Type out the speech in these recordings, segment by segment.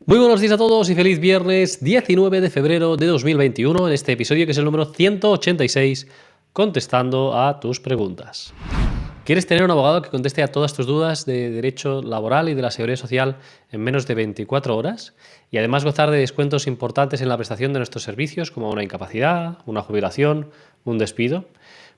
Muy buenos días a todos y feliz viernes 19 de febrero de 2021 en este episodio que es el número 186, contestando a tus preguntas. ¿Quieres tener un abogado que conteste a todas tus dudas de derecho laboral y de la seguridad social en menos de 24 horas? Y además gozar de descuentos importantes en la prestación de nuestros servicios como una incapacidad, una jubilación, un despido.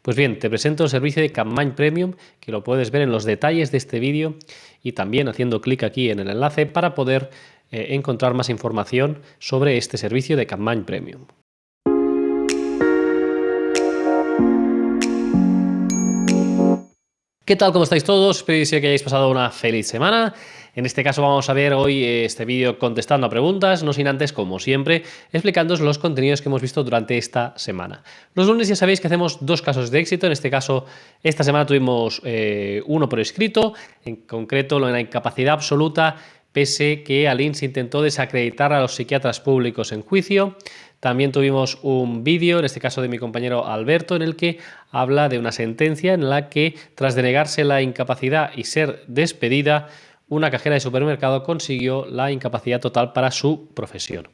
Pues bien, te presento el servicio de Capmany Premium, que lo puedes ver en los detalles de este vídeo y también haciendo clic aquí en el enlace para poder encontrar más información sobre este servicio de Capmany Premium. ¿Qué tal? ¿Cómo estáis todos? Espero que hayáis pasado una feliz semana. En este caso vamos a ver hoy este vídeo contestando a preguntas, no sin antes, como siempre, explicándoos los contenidos que hemos visto durante esta semana. Los lunes ya sabéis que hacemos dos casos de éxito. En este caso, esta semana tuvimos uno por escrito, en concreto lo de la incapacidad absoluta, pese que Alins intentó desacreditar a los psiquiatras públicos en juicio. También tuvimos un vídeo, en este caso de mi compañero Alberto, en el que habla de una sentencia en la que, tras denegarse la incapacidad y ser despedida, una cajera de supermercado consiguió la incapacidad total para su profesión.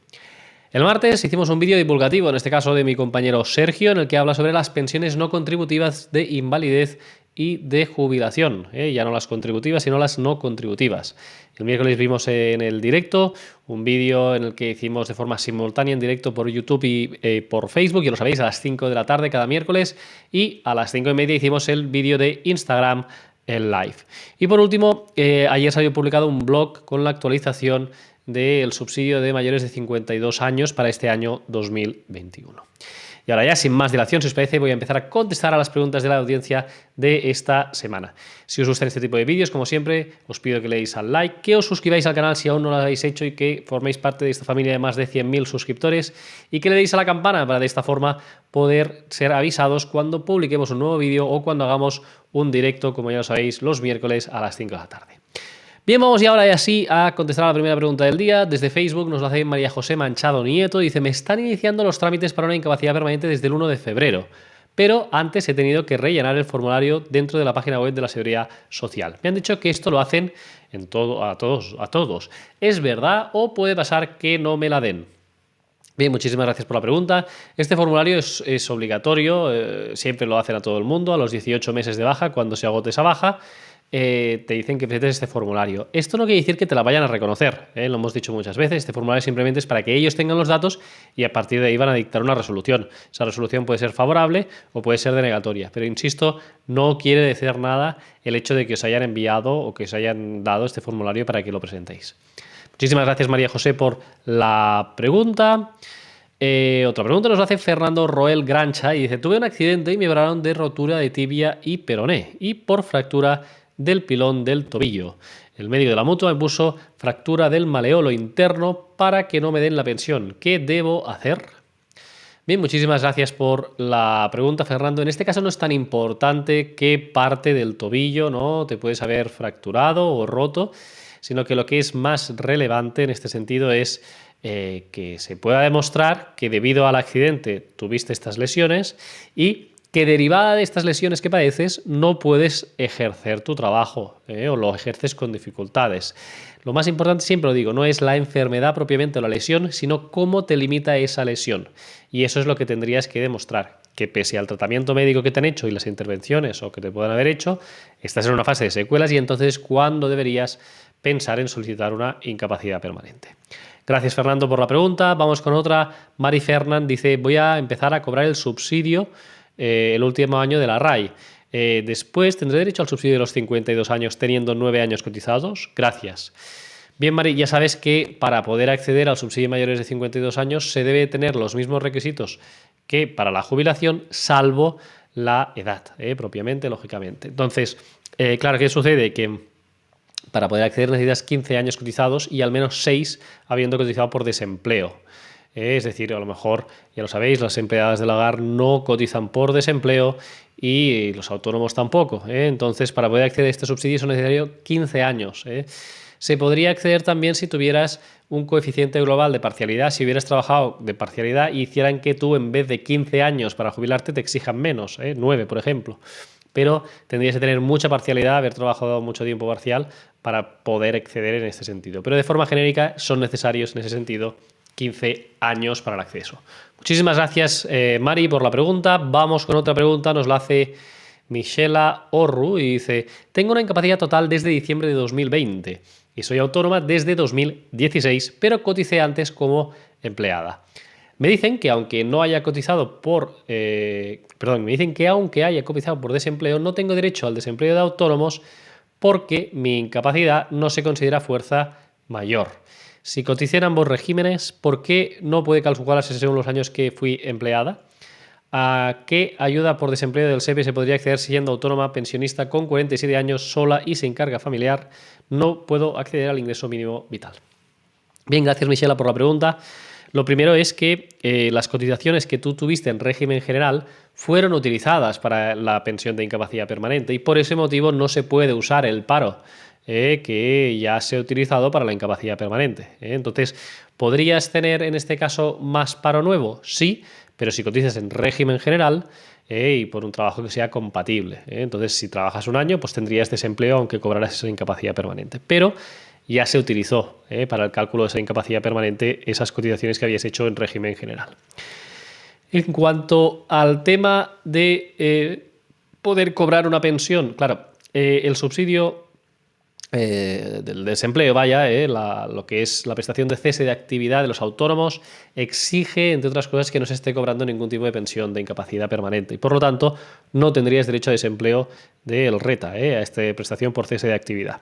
El martes hicimos un vídeo divulgativo, en este caso de mi compañero Sergio, en el que habla sobre las pensiones no contributivas de invalidez y de jubilación, ya no las contributivas, sino las no contributivas. El miércoles vimos en el directo un vídeo en el que hicimos de forma simultánea en directo por YouTube y por Facebook, ya lo sabéis, a las 5 de la tarde cada miércoles, y a las 5:30 hicimos el vídeo de Instagram en live. Y por último, ayer salió publicado un blog con la actualización del subsidio de mayores de 52 años para este año 2021. Y ahora ya, sin más dilación, si os parece, voy a empezar a contestar a las preguntas de la audiencia de esta semana. Si os gustan este tipo de vídeos, como siempre, os pido que le deis al like, que os suscribáis al canal si aún no lo habéis hecho y que forméis parte de esta familia de más de 100.000 suscriptores y que le deis a la campana para de esta forma poder ser avisados cuando publiquemos un nuevo vídeo o cuando hagamos un directo, como ya lo sabéis, los miércoles a las 5 de la tarde. Bien, vamos y ahora ya sí a contestar a la primera pregunta del día. Desde Facebook nos lo hace María José Manchado Nieto. Dice, me están iniciando los trámites para una incapacidad permanente desde el 1 de febrero, pero antes he tenido que rellenar el formulario dentro de la página web de la Seguridad Social. Me han dicho que esto lo hacen a todos. ¿Es verdad o puede pasar que no me la den? Bien, muchísimas gracias por la pregunta. Este formulario es obligatorio, siempre lo hacen a todo el mundo, a los 18 meses de baja, cuando se agote esa baja. Te dicen que presentes este formulario. Esto no quiere decir que te la vayan a reconocer, lo hemos dicho muchas veces. Este formulario simplemente es para que ellos tengan los datos y a partir de ahí van a dictar una resolución. Esa resolución puede ser favorable o puede ser denegatoria, pero insisto, no quiere decir nada el hecho de que os hayan enviado o que os hayan dado este formulario para que lo presentéis. Muchísimas gracias, María José, por la pregunta. Otra pregunta nos hace Fernando Roel Grancha y dice, tuve un accidente y me operaron de rotura de tibia y peroné y por fractura del pilón del tobillo. El médico de la mutua me puso fractura del maleolo interno para que no me den la pensión. ¿Qué debo hacer? Bien, muchísimas gracias por la pregunta, Fernando. En este caso no es tan importante qué parte del tobillo, ¿no?, te puedes haber fracturado o roto, sino que lo que es más relevante en este sentido es que se pueda demostrar que debido al accidente tuviste estas lesiones y que derivada de estas lesiones que padeces no puedes ejercer tu trabajo o lo ejerces con dificultades. Lo más importante, siempre lo digo, no es la enfermedad propiamente o la lesión, sino cómo te limita esa lesión. Y eso es lo que tendrías que demostrar, que pese al tratamiento médico que te han hecho y las intervenciones o que te puedan haber hecho, estás en una fase de secuelas y entonces ¿cuándo deberías pensar en solicitar una incapacidad permanente? Gracias, Fernando, por la pregunta. Vamos con otra. Mari Fernán dice, voy a empezar a cobrar el subsidio el último año de la RAI. Después, ¿tendré derecho al subsidio de los 52 años teniendo 9 años cotizados? Gracias. Bien, Mari, ya sabes que para poder acceder al subsidio de mayores de 52 años se debe tener los mismos requisitos que para la jubilación, salvo la edad, propiamente, lógicamente. Entonces, claro, ¿qué sucede? Que para poder acceder necesitas 15 años cotizados y al menos 6 habiendo cotizado por desempleo. Es decir, a lo mejor, ya lo sabéis, las empleadas del hogar no cotizan por desempleo y los autónomos tampoco. Entonces, para poder acceder a este subsidio son necesarios 15 años. Se podría acceder también si tuvieras un coeficiente global de parcialidad, si hubieras trabajado de parcialidad y hicieran que tú en vez de 15 años para jubilarte te exijan menos, 9 por ejemplo. pero tendrías que tener mucha parcialidad, haber trabajado mucho tiempo parcial para poder acceder en este sentido. Pero de forma genérica son necesarios en ese sentido 15 años para el acceso. Muchísimas gracias, Mari, por la pregunta. Vamos con otra pregunta, nos la hace Michela Orru y dice: tengo una incapacidad total desde diciembre de 2020 y soy autónoma desde 2016, pero coticé antes como empleada. Me dicen que aunque no haya cotizado me dicen que aunque haya cotizado por desempleo, no tengo derecho al desempleo de autónomos porque mi incapacidad no se considera fuerza mayor. Si coticé en ambos regímenes, ¿por qué no puede calcularse según los años que fui empleada? ¿A qué ayuda por desempleo del SEPE se podría acceder siendo autónoma, pensionista con 47 años, sola y sin carga familiar? No puedo acceder al ingreso mínimo vital. Bien, gracias Michela por la pregunta. Lo primero es que las cotizaciones que tú tuviste en régimen general fueron utilizadas para la pensión de incapacidad permanente y por ese motivo no se puede usar el paro que ya se ha utilizado para la incapacidad permanente. Entonces, ¿podrías tener en este caso más paro nuevo? Sí, pero si cotizas en régimen general y por un trabajo que sea compatible. Entonces, si trabajas un año, pues tendrías desempleo aunque cobraras esa incapacidad permanente. Pero ya se utilizó para el cálculo de esa incapacidad permanente esas cotizaciones que habías hecho en régimen general. En cuanto al tema de poder cobrar una pensión, claro, el subsidio del desempleo, lo que es la prestación de cese de actividad de los autónomos, exige, entre otras cosas, que no se esté cobrando ningún tipo de pensión de incapacidad permanente y por lo tanto no tendrías derecho a desempleo del RETA, a esta prestación por cese de actividad.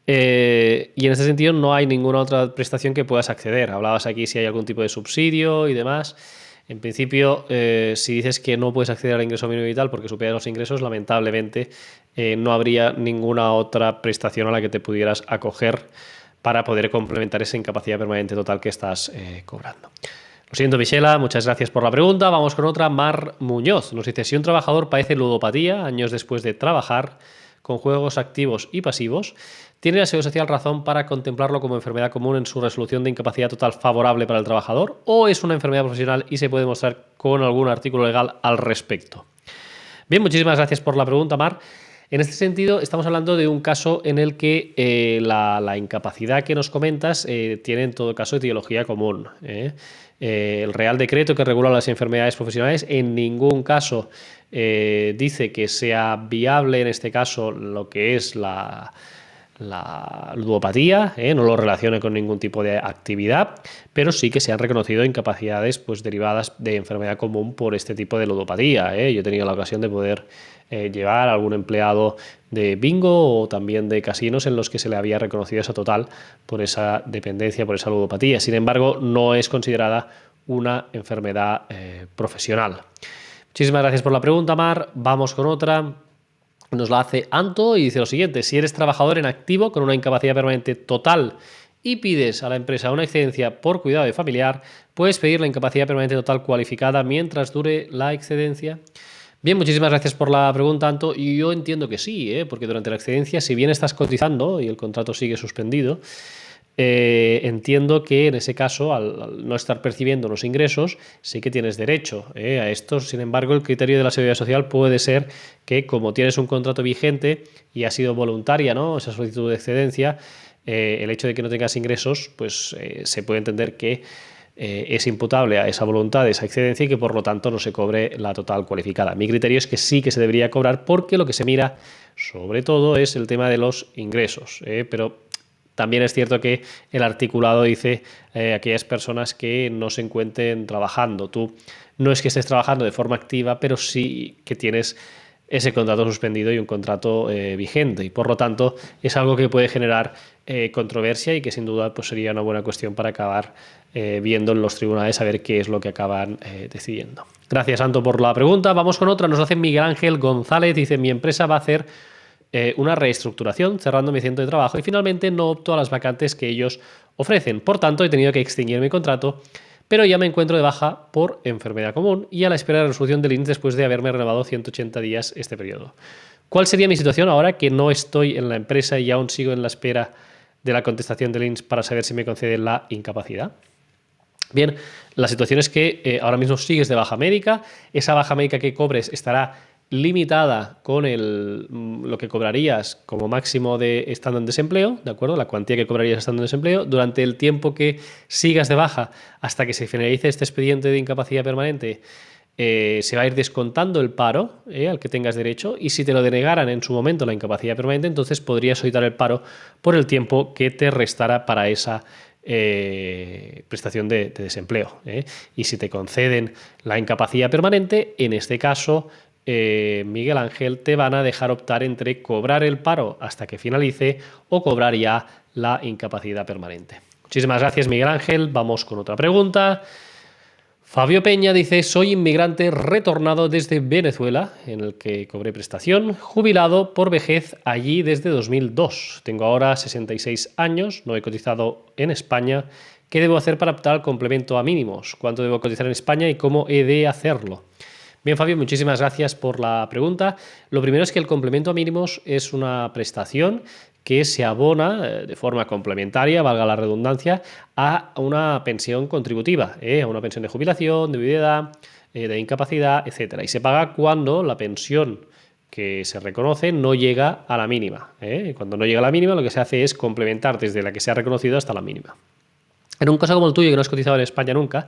Y en ese sentido no hay ninguna otra prestación que puedas acceder. Hablabas aquí si hay algún tipo de subsidio y demás. En principio, si dices que no puedes acceder al ingreso mínimo vital porque superas los ingresos, lamentablemente no habría ninguna otra prestación a la que te pudieras acoger para poder complementar esa incapacidad permanente total que estás cobrando. Lo siento, Michela, muchas gracias por la pregunta. Vamos con otra. Mar Muñoz nos dice: si un trabajador padece ludopatía años después de trabajar con juegos activos y pasivos, ¿tiene la Seguridad Social razón para contemplarlo como enfermedad común en su resolución de incapacidad total favorable para el trabajador? ¿O es una enfermedad profesional y se puede demostrar con algún artículo legal al respecto? Bien, muchísimas gracias por la pregunta, Mar. En este sentido, estamos hablando de un caso en el que la incapacidad que nos comentas tiene en todo caso etiología común. El Real Decreto que regula las enfermedades profesionales en ningún caso dice que sea viable, en este caso, lo que es la ludopatía, no lo relacione con ningún tipo de actividad, pero sí que se han reconocido incapacidades derivadas de enfermedad común por este tipo de ludopatía. Yo he tenido la ocasión de poder llevar a algún empleado de bingo o también de casinos en los que se le había reconocido esa total por esa dependencia, por esa ludopatía. Sin embargo, no es considerada una enfermedad profesional. Muchísimas gracias por la pregunta, Mar. Vamos con otra. Nos la hace Anto y dice lo siguiente: si eres trabajador en activo con una incapacidad permanente total y pides a la empresa una excedencia por cuidado de familiar, puedes pedir la incapacidad permanente total cualificada mientras dure la excedencia. Bien, muchísimas gracias por la pregunta, Anto. Y yo entiendo que sí, porque durante la excedencia, si bien estás cotizando y el contrato sigue suspendido, entiendo que en ese caso, al no estar percibiendo los ingresos, sí que tienes derecho a estos. Sin embargo, el criterio de la Seguridad Social puede ser que, como tienes un contrato vigente y ha sido voluntaria, ¿no?, esa solicitud de excedencia, el hecho de que no tengas ingresos, pues se puede entender que es imputable a esa voluntad de esa excedencia y que por lo tanto no se cobre la total cualificada. Mi criterio es que sí que se debería cobrar porque lo que se mira sobre todo es el tema de los ingresos, pero también es cierto que el articulado dice aquellas personas que no se encuentren trabajando. Tú no es que estés trabajando de forma activa, pero sí que tienes ese contrato suspendido y un contrato vigente, y por lo tanto es algo que puede generar controversia y que sin duda pues sería una buena cuestión para acabar viendo en los tribunales a ver qué es lo que acaban decidiendo. Gracias, Anto, por la pregunta. Vamos con otra. Nos hace Miguel Ángel González. Dice: mi empresa va a hacer una reestructuración cerrando mi centro de trabajo y finalmente no opto a las vacantes que ellos ofrecen. Por tanto, he tenido que extinguir mi contrato, pero ya me encuentro de baja por enfermedad común y a la espera de la resolución del INS después de haberme renovado 180 días este periodo. ¿Cuál sería mi situación ahora que no estoy en la empresa y aún sigo en la espera de la contestación del INS para saber si me conceden la incapacidad? Bien, la situación es que ahora mismo sigues de baja médica. Esa baja médica que cobres estará limitada con lo que cobrarías como máximo de estando en desempleo, ¿de acuerdo? La cuantía que cobrarías estando en desempleo durante el tiempo que sigas de baja hasta que se finalice este expediente de incapacidad permanente. Se va a ir descontando el paro al que tengas derecho, y si te lo denegaran en su momento la incapacidad permanente, entonces podrías solicitar el paro por el tiempo que te restara para esa prestación de desempleo. Y si te conceden la incapacidad permanente, en este caso, Miguel Ángel, te van a dejar optar entre cobrar el paro hasta que finalice o cobrar ya la incapacidad permanente. Muchísimas gracias, Miguel Ángel. Vamos con otra pregunta. Fabio Peña dice: soy inmigrante retornado desde Venezuela, en el que cobré prestación, jubilado por vejez allí desde 2002. Tengo ahora 66 años, no he cotizado en España. ¿Qué debo hacer para optar al complemento a mínimos? ¿Cuánto debo cotizar en España y cómo he de hacerlo? Bien, Fabio, muchísimas gracias por la pregunta. Lo primero es que el complemento a mínimos es una prestación que se abona de forma complementaria, valga la redundancia, a una pensión contributiva, a una pensión de jubilación, de viudedad, de incapacidad, etc. Y se paga cuando la pensión que se reconoce no llega a la mínima. Cuando no llega a la mínima, lo que se hace es complementar desde la que se ha reconocido hasta la mínima. En un caso como el tuyo, que no has cotizado en España nunca,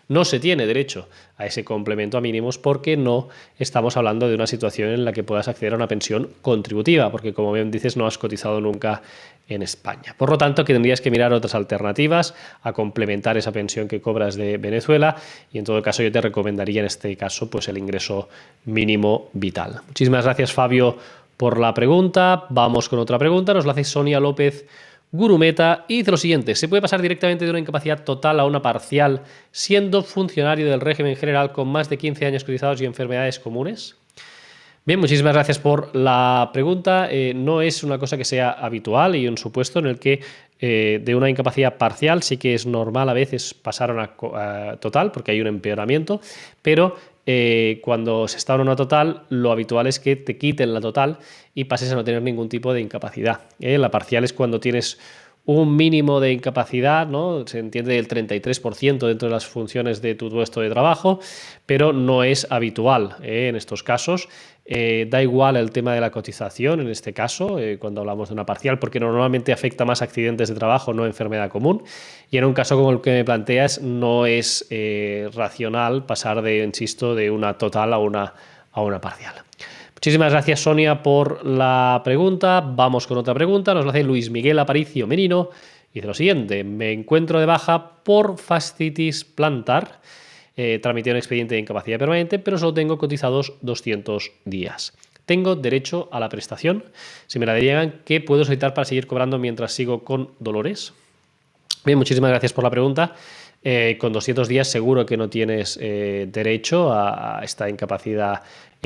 no se tiene derecho a ese complemento a mínimos porque no estamos hablando de una situación en la que puedas acceder a una pensión contributiva, porque, como bien dices, no has cotizado nunca en España. Por lo tanto, que tendrías que mirar otras alternativas a complementar esa pensión que cobras de Venezuela, y en todo caso yo te recomendaría en este caso pues el ingreso mínimo vital. Muchísimas gracias, Fabio, por la pregunta. Vamos con otra pregunta. Nos la hace Sonia López Gurumeta y dice lo siguiente: ¿se puede pasar directamente de una incapacidad total a una parcial siendo funcionario del régimen general con más de 15 años cotizados y enfermedades comunes? Bien, muchísimas gracias por la pregunta. No es una cosa que sea habitual y un supuesto en el que de una incapacidad parcial sí que es normal a veces pasar a una total, porque hay un empeoramiento, pero cuando se está en una total, lo habitual es que te quiten la total y pases a no tener ningún tipo de incapacidad. La parcial es cuando tienes un mínimo de incapacidad, ¿no? Se entiende el 33% dentro de las funciones de tu puesto de trabajo, pero no es habitual en estos casos. Da igual el tema de la cotización en este caso, cuando hablamos de una parcial, porque normalmente afecta más accidentes de trabajo, no enfermedad común. Y en un caso como el que me planteas, no es racional pasar de, insisto, de una total a una parcial. Muchísimas gracias, Sonia, por la pregunta. Vamos con otra pregunta. Nos la hace Luis Miguel Aparicio Merino. Dice lo siguiente: me encuentro de baja por fascitis plantar. Tramité un expediente de incapacidad permanente, pero solo tengo cotizados 200 días. ¿Tengo derecho a la prestación? Si me la deniegan, ¿qué puedo solicitar para seguir cobrando mientras sigo con dolores? Bien, muchísimas gracias por la pregunta. Con 200 días seguro que no tienes derecho a esta incapacidad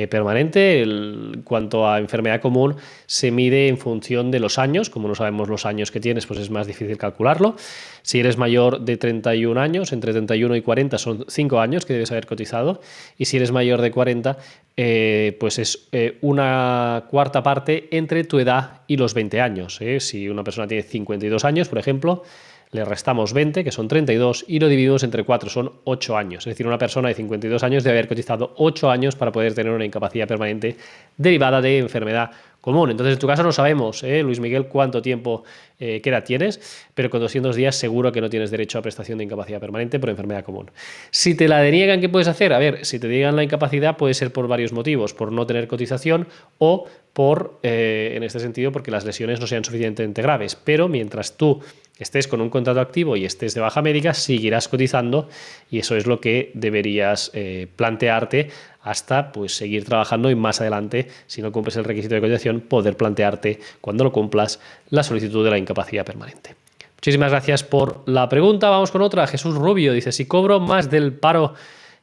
permanente. En cuanto a enfermedad común, se mide en función de los años. Como no sabemos los años que tienes, pues es más difícil calcularlo. Si eres mayor de 31 años, entre 31 y 40 son 5 años que debes haber cotizado. Y si eres mayor de 40, pues es una cuarta parte entre tu edad y los 20 años. Si una persona tiene 52 años, por ejemplo, le restamos 20, que son 32, y lo dividimos entre 4, son 8 años. Es decir, una persona de 52 años debe haber cotizado 8 años para poder tener una incapacidad permanente derivada de enfermedad común. Entonces, en tu caso no sabemos, Luis Miguel, cuánto tiempo, qué edad tienes, pero con 200 días seguro que no tienes derecho a prestación de incapacidad permanente por enfermedad común. Si te la deniegan, ¿qué puedes hacer? A ver, si te deniegan la incapacidad puede ser por varios motivos: por no tener cotización o por, en este sentido, porque las lesiones no sean suficientemente graves. Pero mientras tú estés con un contrato activo y estés de baja médica, seguirás cotizando, y eso es lo que deberías plantearte hasta pues seguir trabajando, y más adelante, si no cumples el requisito de cotización, poder plantearte, cuando lo cumplas, la solicitud de la incapacidad permanente. Muchísimas gracias por la pregunta. Vamos con otra. Jesús Rubio dice: si cobro más del paro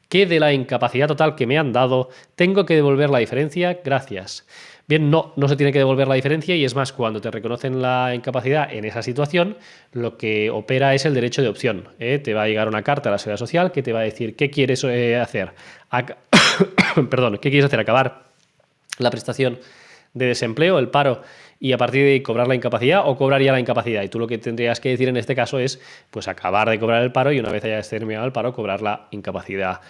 que de la incapacidad total que me han dado, ¿tengo que devolver la diferencia? Gracias. Bien, no se tiene que devolver la diferencia, y es más, cuando te reconocen la incapacidad en esa situación, lo que opera es el derecho de opción. Te va a llegar una carta a la Seguridad Social que te va a decir qué quieres hacer. Perdón, ¿qué quieres hacer? ¿Acabar la prestación de desempleo, el paro, y a partir de ahí cobrar la incapacidad, o cobrar ya la incapacidad? Y tú lo que tendrías que decir en este caso es pues acabar de cobrar el paro, y una vez hayas terminado el paro, cobrar la incapacidad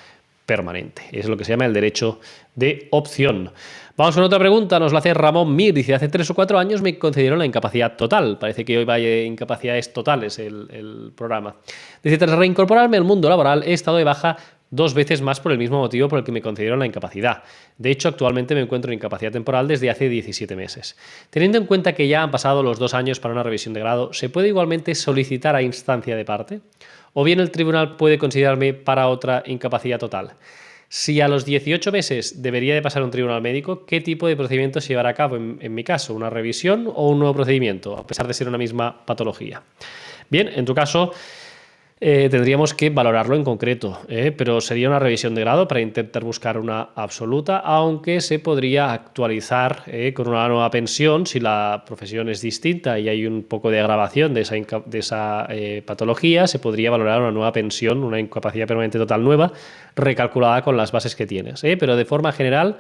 permanente. Es lo que se llama el derecho de opción. Vamos con otra pregunta, nos la hace Ramón Mir, dice, hace 3 o 4 años me concedieron la incapacidad total, parece que hoy va de incapacidades totales el programa. Dice, tras reincorporarme al mundo laboral he estado de baja 2 veces más por el mismo motivo por el que me concedieron la incapacidad. De hecho, actualmente me encuentro en incapacidad temporal desde hace 17 meses. Teniendo en cuenta que ya han pasado los 2 años para una revisión de grado, ¿se puede igualmente solicitar a instancia de parte? ¿O bien el tribunal puede considerarme para otra incapacidad total? Si a los 18 meses debería de pasar un tribunal médico, ¿qué tipo de procedimiento se llevará a cabo en mi caso? ¿Una revisión o un nuevo procedimiento, a pesar de ser una misma patología? Bien, en tu caso tendríamos que valorarlo en concreto, pero sería una revisión de grado para intentar buscar una absoluta, aunque se podría actualizar con una nueva pensión si la profesión es distinta y hay un poco de agravación de esa patología, se podría valorar una nueva pensión, una incapacidad permanente total nueva, recalculada con las bases que tienes. Pero de forma general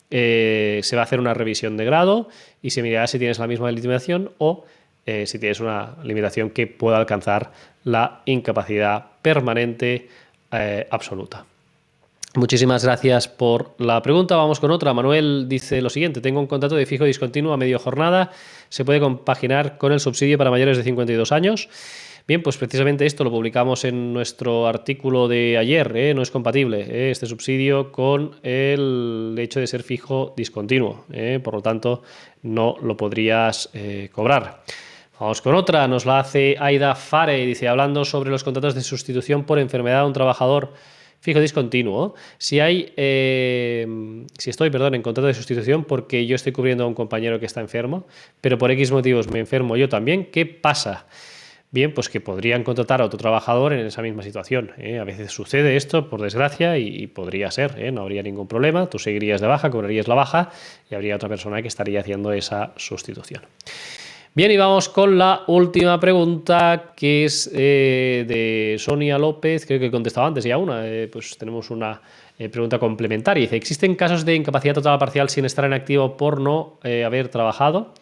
se va a hacer una revisión de grado y se mirará si tienes la misma limitación o si tienes una limitación que pueda alcanzar la incapacidad permanente absoluta. Muchísimas gracias por la pregunta. Vamos con otra. Manuel dice lo siguiente. Tengo un contrato de fijo discontinuo a medio jornada. ¿Se puede compaginar con el subsidio para mayores de 52 años? Bien, pues precisamente esto lo publicamos en nuestro artículo de ayer. No es compatible este subsidio con el hecho de ser fijo discontinuo. Por lo tanto, no lo podrías cobrar. Vamos con otra, nos la hace Aida Fare y dice, hablando sobre los contratos de sustitución por enfermedad de un trabajador fijo discontinuo, si estoy en contrato de sustitución porque yo estoy cubriendo a un compañero que está enfermo, pero por X motivos me enfermo yo también, ¿qué pasa? Bien, pues que podrían contratar a otro trabajador en esa misma situación. A veces sucede esto, por desgracia, y podría ser, no habría ningún problema, tú seguirías de baja, cobrarías la baja y habría otra persona que estaría haciendo esa sustitución. Bien, y vamos con la última pregunta, que es de Sonia López, creo que he contestado antes ya una, pues tenemos una pregunta complementaria. Dice, ¿existen casos de incapacidad total o parcial sin estar en activo por no haber trabajado?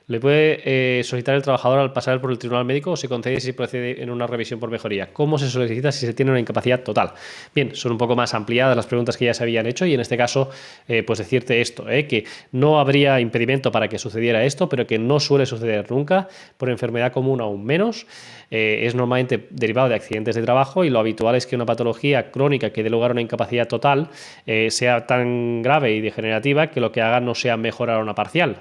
¿Le puede solicitar el trabajador al pasar por el tribunal médico o se concede si procede en una revisión por mejoría? ¿Cómo se solicita si se tiene una incapacidad total? Bien, son un poco más ampliadas las preguntas que ya se habían hecho y en este caso, pues decirte esto, que no habría impedimento para que sucediera esto, pero que no suele suceder nunca, por enfermedad común aún menos. Es normalmente derivado de accidentes de trabajo y lo habitual es que una patología crónica que dé lugar a una incapacidad total sea tan grave y degenerativa que lo que haga no sea mejorar una parcial,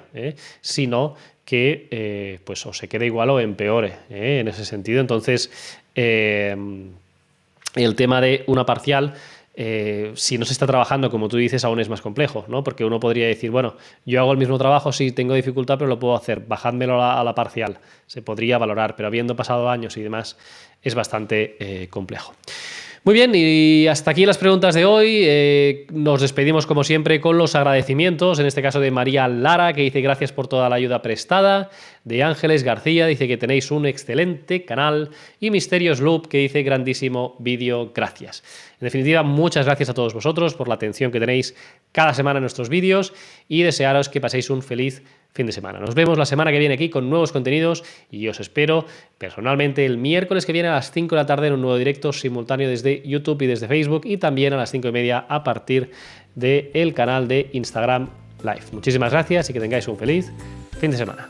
sino que pues o se quede igual o empeore en ese sentido. Entonces, el tema de una parcial, si no se está trabajando, como tú dices, aún es más complejo, ¿no? Porque uno podría decir, bueno, yo hago el mismo trabajo, sí tengo dificultad, pero lo puedo hacer, bajádmelo a la parcial. Se podría valorar, pero habiendo pasado años y demás, es bastante complejo. Muy bien, y hasta aquí las preguntas de hoy. Nos despedimos como siempre con los agradecimientos, en este caso de María Lara, que dice gracias por toda la ayuda prestada, de Ángeles García, dice que tenéis un excelente canal, y Misterios Loop, que dice grandísimo vídeo, gracias. En definitiva, muchas gracias a todos vosotros por la atención que tenéis cada semana en nuestros vídeos y desearos que paséis un feliz fin de semana. Nos vemos la semana que viene aquí con nuevos contenidos y os espero personalmente el miércoles que viene a las 5 de la tarde en un nuevo directo simultáneo desde YouTube y desde Facebook y también a las 5:30 a partir del canal de Instagram Live. Muchísimas gracias y que tengáis un feliz fin de semana.